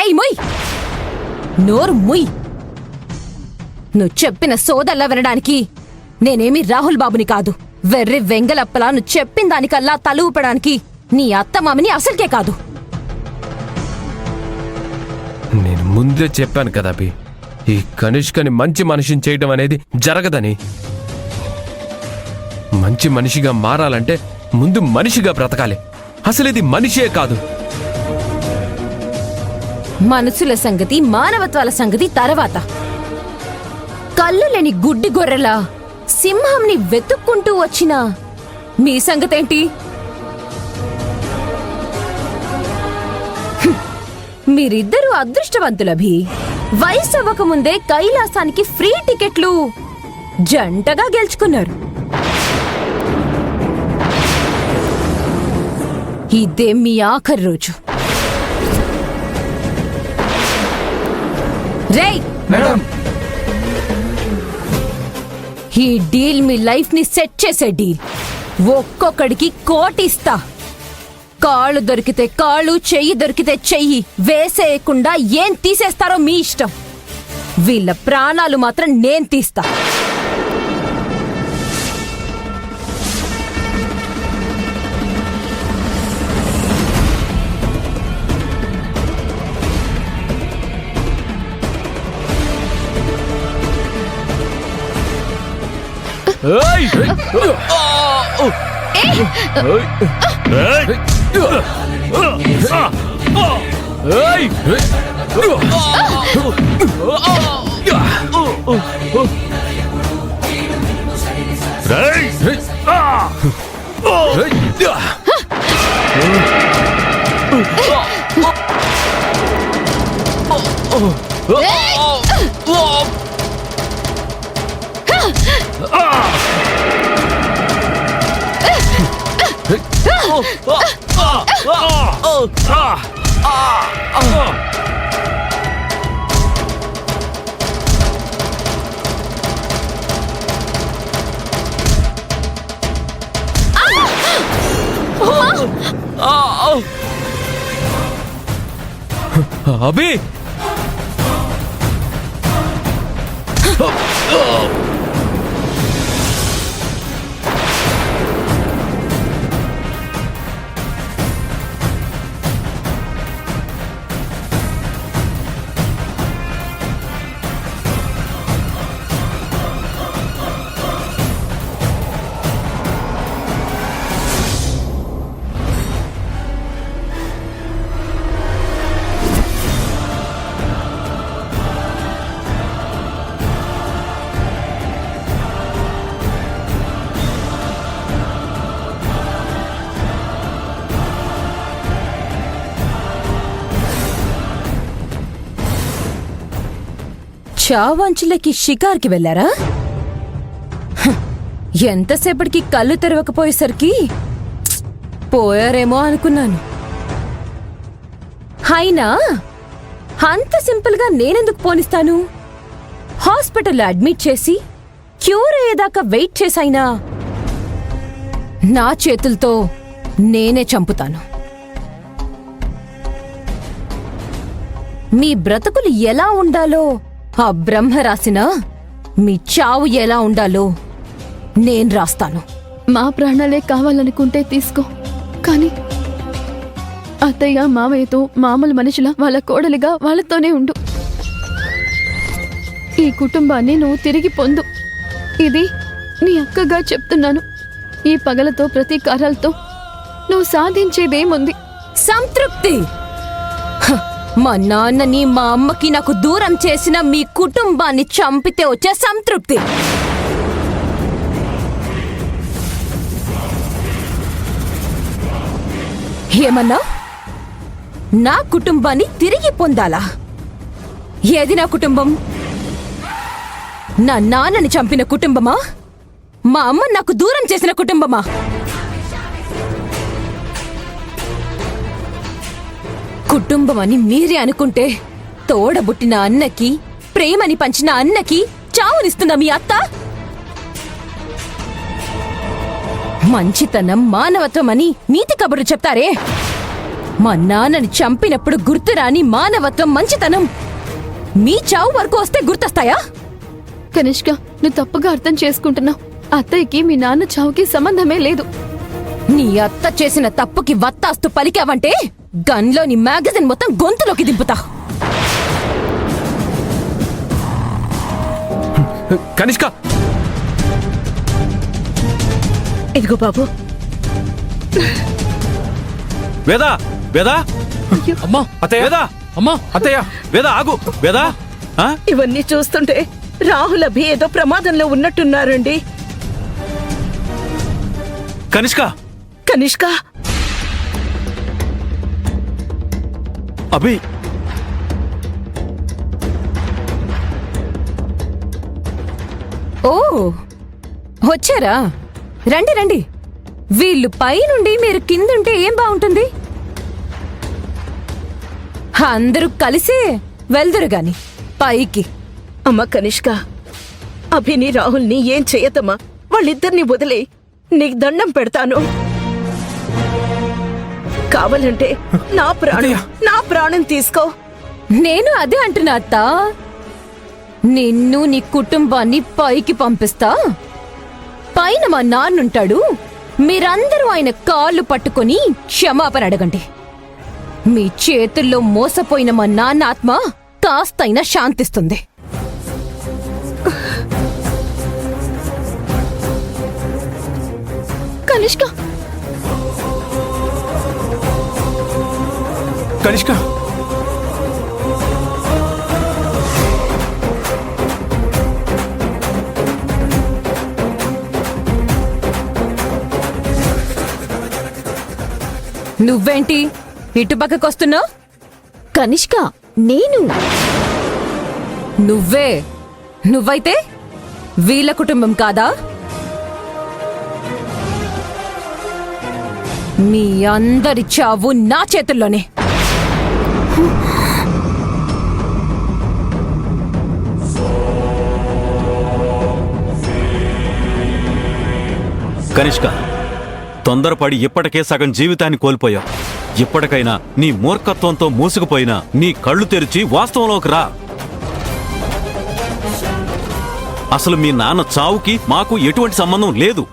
రేయ్ ముయ్, నోరు ముయ్. నువ్వు చెప్పిన సోదల్లా వినడానికి నేనేమి రాహుల్ బాబుని కాదు. వెర్రి వెంగలప్పలా నువ్వు చెప్పిన దానికల్లా తల ఊపడానికి నీ అత్తమామని అసలుకే కాదు. నేను ముందే చెప్పాను కదా అభి, ఈ కనిష్కని మంచి మనిషిని చేయడం అనేది జరగదని. మంచి మనిషిగా మారాలంటే ముందు మనిషిగా బ్రతకాలి. అసలు ఇది మనిషే కాదు. మనసుల సంగతి, మానవత్వాల సంగతి తర్వాత. కళ్ళు లేని గుడ్డి గొర్రెలా సింహంని వెతుక్కుంటూ వచ్చిన మీ సంగతేంటి? మీరిద్దరూ అదృష్టవంతులభి. వయసు అవ్వకముందే కైలాసానికి ఫ్రీ టికెట్లు జంటగా గెలుచుకున్నారు. ఇదే మీ ఆఖరి రోజు. రేయ్ మేడం, ఈ డీల్ మీ లైఫ్ ని సెట్ చేసే డీల్. ఒక్కొక్కడికి కోటిస్తా. కాళ్ళు దొరికితే కాళ్ళు, చెయ్యి దొరికితే చెయ్యి వేసేయకుండా ఏం తీసేస్తారో మీ ఇష్టం. వీళ్ళ ప్రాణాలు మాత్రం నేను తీస్తా. అభి, చావంచులకి షికార్కి వెళ్లారా? ఎంతసేపటికి కళ్ళు తెరవకపోయేసరికి పోయారేమో అనుకున్నాను. అయినా అంత సింపుల్ గా నేనెందుకు పోనిస్తాను? హాస్పిటల్లో అడ్మిట్ చేసి క్యూర్ అయ్యేదాకా వెయిట్ చేసైనా నా చేతులతో నేనే చంపుతాను. మీ బ్రతుకులు ఎలా ఉండాలో ఆ బ్రహ్మ రాసిన మీ చావు ఎలా ఉండాలో నేను రాస్తాను. మా ప్రాణాలే కావాలనుకుంటే తీసుకో, కానీ అత్తయ్య మావయ్యతో మామూలు మనుషుల వాళ్ళ కోడలిగా వాళ్ళతోనే ఉండు. ఈ కుటుంబాన్ని నువ్వు తిరిగి పొందు. ఇది నీ అక్కగా చెప్తున్నాను. ఈ పగలతో ప్రతీకారాలతో నువ్వు సాధించేదేముంది? సంతృప్తి. మా నాన్నని, మా అమ్మకి నాకు దూరం చేసిన మీ కుటుంబాన్ని చంపితే వచ్చే సంతృప్తి. ఏమన్నా? నా కుటుంబాన్ని తిరిగి పొందాలా? ఏది నా కుటుంబం? నా నాన్నని చంపిన కుటుంబమా? మా అమ్మ నాకు దూరం చేసిన కుటుంబమా? కుటుంబం అని మీరే అనుకుంటే తోడబుట్టిన అన్నకి, ప్రేమని పంచిన అన్నకి చావునిస్తుందా మీ అత్త? మంచితనం, మానవత్వం అని నీతి కబుర్లు చెప్తారే, మా నాన్నని చంపినప్పుడు గుర్తురాని మానవత్వం, మంచితనం మీ చావు వరకు వస్తే గుర్తొస్తాయా? కనిష్క, నువ్వు తప్పుగా అర్థం చేసుకుంటున్నావు. అత్తయ్యకి మీ నాన్న చావుకి సంబంధమే లేదు. నీ అత్త చేసిన తప్పుకి వత్తాస్తు పలికావంటే గన్లోని మ్యాగజైన్ మొత్తం గొంతులోకి దింపుతా. కనిష్క, ఇదిగో బాబు. వేదా, వేదా, అమ్మా అత్తయ్య, వేదా, అమ్మా అత్తయ్య, వేదా ఆగు, వేదా. ఆ? ఇవన్నీ చూస్తుంటే రాహుల్ అభి ఏదో ప్రమాదంలో ఉన్నట్టున్నారండి. కనిష్క, కనిష్క, అభి, ఓ వచ్చారా? రండి రండి. వీళ్ళు పైనుండి మీరు కిందుంటే ఏం బాగుంటుంది? అందరూ కలిసి వెళ్దురు గాని పైకి. అమ్మ కనిష్క, అభిని రాహుల్ని ఏం చెయ్యతమ్మా. వాళ్ళిద్దరిని వదిలే, నీకు దండం పెడతాను. కావాలంటే నా ప్రాణం తీసుకో. నేను అదే అంటున్నా అత్త. నిన్ను నీ కుటుంబాన్ని పైకి పంపిస్తా. పైన మా నాన్నుంటాడు. మీరందరూ ఆయన కాళ్ళు పట్టుకొని క్షమాపణ అడగండి. మీ చేతుల్లో మోసపోయిన మా నాన్న ఆత్మ కాస్తైనా శాంతిస్తుంది. కనిష్క, కనిష్క, నువ్వేంటి ఇటు పక్కకొస్తున్నావు? కనిష్క, నేను నువ్వైతే వీళ్ళ కుటుంబం కాదా? మీ అందరి చావు నా చేతుల్లోనే. కనిష్క, తొందరపడి ఇప్పటికే సగం జీవితాన్ని కోల్పోయావు. ఇప్పటికైనా నీ మూర్ఖత్వంతో మూసుకుపోయినా నీ కళ్ళు తెరిచి వాస్తవంలోకి రా. అసలు మీ నాన్న చావుకి మాకు ఎటువంటి సంబంధం లేదు.